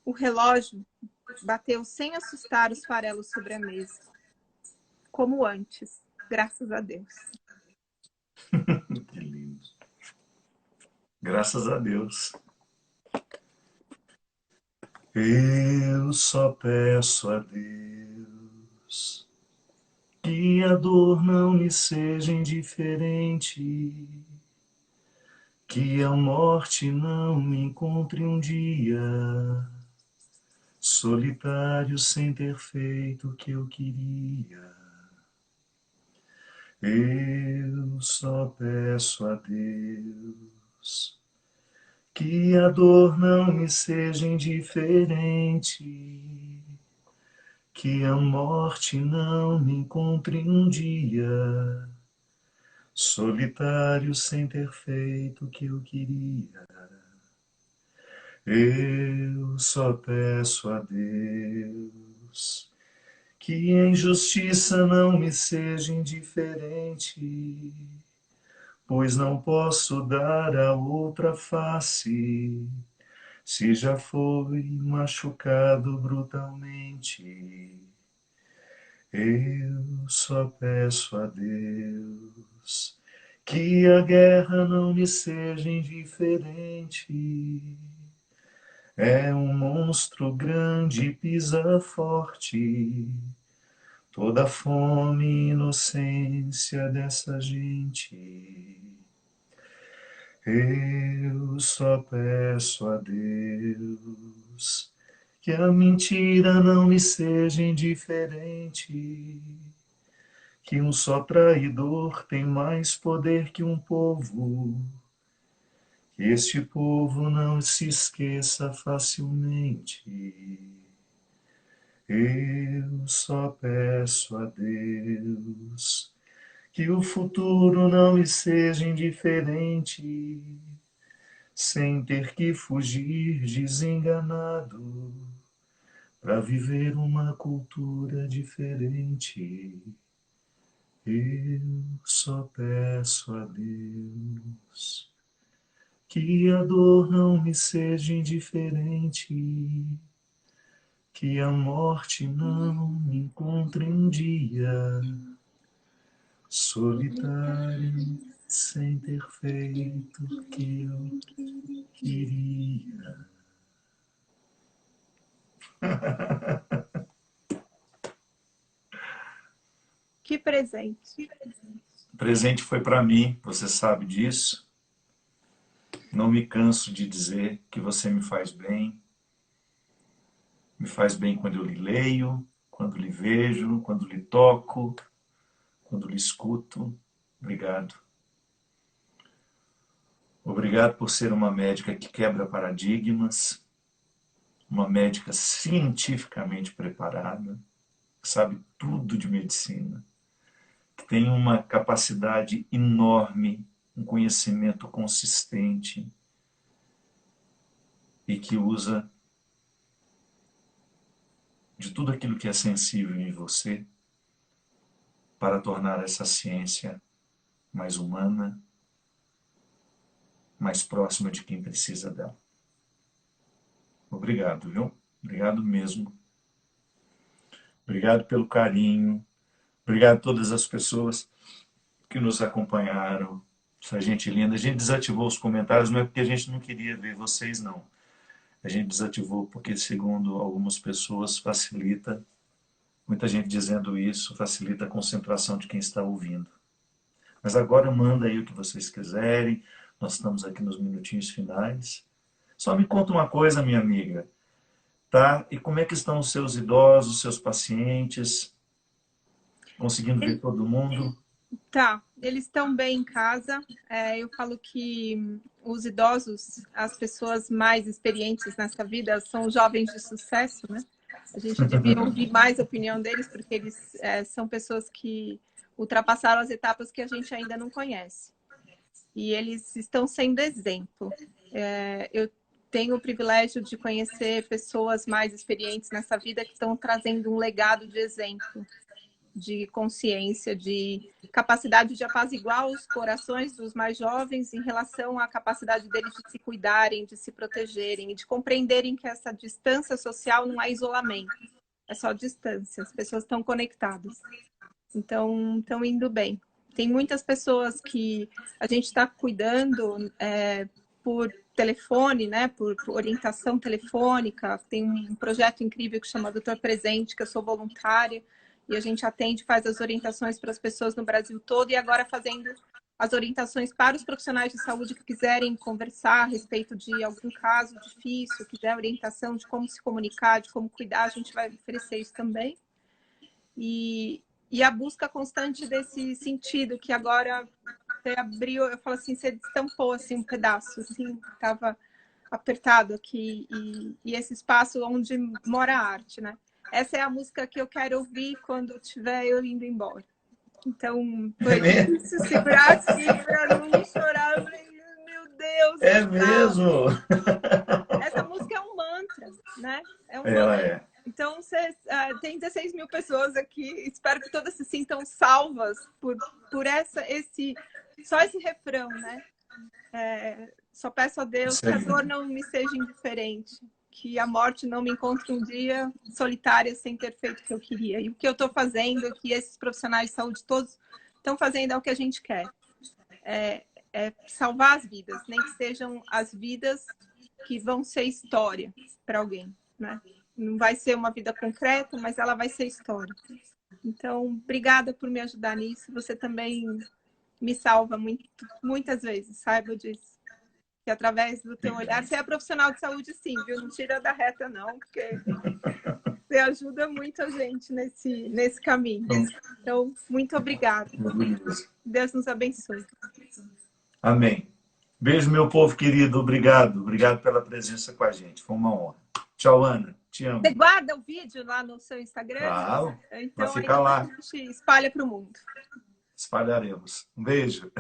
O relógio bateu sem assustar os farelos sobre a mesa. Como antes, graças a Deus. Que lindo. Graças a Deus. Eu só peço a Deus que a dor não me seja indiferente, que a morte não me encontre um dia solitário sem ter feito o que eu queria. Eu só peço a Deus que a dor não me seja indiferente, que a morte não me encontre um dia solitário sem ter feito o que eu queria. Eu só peço a Deus que a injustiça não me seja indiferente, pois não posso dar a outra face se já foi machucado brutalmente. Eu só peço a Deus que a guerra não me seja indiferente. É um monstro grande, pisa forte, toda a fome e inocência dessa gente. Eu só peço a Deus que a mentira não me seja indiferente, que um só traidor tem mais poder que um povo. Que este povo não se esqueça facilmente. Eu só peço a Deus que o futuro não me seja indiferente, sem ter que fugir desenganado para viver uma cultura diferente. Eu só peço a Deus que a dor não me seja indiferente, que a morte não me encontre um dia solitário, sem ter feito o que eu queria. Que presente. O presente foi para mim, você sabe disso. Não me canso de dizer que você me faz bem. Me faz bem quando eu lhe leio, quando lhe vejo, quando lhe toco, quando lhe escuto. Obrigado. Obrigado por ser uma médica que quebra paradigmas, uma médica cientificamente preparada, que sabe tudo de medicina, que tem uma capacidade enorme, um conhecimento consistente e que usa de tudo aquilo que é sensível em você para tornar essa ciência mais humana, mais próxima de quem precisa dela. Obrigado, viu? Obrigado mesmo. Obrigado pelo carinho. Obrigado a todas as pessoas que nos acompanharam. Essa gente linda. A gente desativou os comentários, não é porque a gente não queria ver vocês, não. A gente desativou porque, segundo algumas pessoas, facilita, muita gente dizendo isso, facilita a concentração de quem está ouvindo. Mas agora manda aí o que vocês quiserem. Nós estamos aqui nos minutinhos finais. Só me conta uma coisa, minha amiga. Tá? E como é que estão os seus idosos, os seus pacientes? Conseguindo ver todo mundo? Tá, eles estão bem em casa. Eu falo que os idosos, as pessoas mais experientes nessa vida, são os jovens de sucesso, né? A gente devia ouvir mais a opinião deles, porque eles são pessoas que ultrapassaram as etapas que a gente ainda não conhece. E eles estão sendo exemplo. Eu tenho o privilégio de conhecer pessoas mais experientes nessa vida que estão trazendo um legado de exemplo, de consciência, de capacidade de apaziguar os corações dos mais jovens em relação à capacidade deles de se cuidarem, de se protegerem e de compreenderem que essa distância social não é isolamento, é só distância, as pessoas estão conectadas. Então, estão indo bem. Tem muitas pessoas que a gente está cuidando por telefone, né, por orientação telefônica. Tem um projeto incrível que chama Doutor Presente, que eu sou voluntária, e a gente atende, faz as orientações para as pessoas no Brasil todo, e agora fazendo as orientações para os profissionais de saúde que quiserem conversar a respeito de algum caso difícil, quiser orientação de como se comunicar, de como cuidar, a gente vai oferecer isso também. E a busca constante desse sentido, que agora você abriu, eu falo assim, você destampou assim, um pedaço, assim, estava apertado aqui, e esse espaço onde mora a arte, né? Essa é a música que eu quero ouvir quando estiver eu indo embora. Então, foi difícil segurar aqui para não chorar. Eu falei, meu Deus, É mesmo? essa música é um mantra, né? É um Ela mantra. é. Então, tem 16 mil pessoas aqui. Espero que todas se sintam salvas por só esse refrão, né? Só peço a Deus que a dor não me seja indiferente, que a morte não me encontre um dia solitária sem ter feito o que eu queria. E o que eu estou fazendo, o que esses profissionais de saúde todos estão fazendo é o que a gente quer. É salvar as vidas, nem que sejam as vidas que vão ser história para alguém, né? Não vai ser uma vida concreta, mas ela vai ser história. Então, obrigada por me ajudar nisso. Você também me salva muitas vezes, saiba disso. Que através do teu olhar, você é profissional de saúde sim, viu? Não tira da reta não, porque Você ajuda muito a gente nesse caminho. Então, muito obrigada. Deus nos abençoe. Amém. Beijo, meu povo querido. Obrigado. Obrigado pela presença com a gente. Foi uma honra. Tchau, Ana. Te amo. Você guarda o vídeo lá no seu Instagram? Claro. Então, Vai ficar lá. A gente espalha para o mundo. Espalharemos. Um beijo.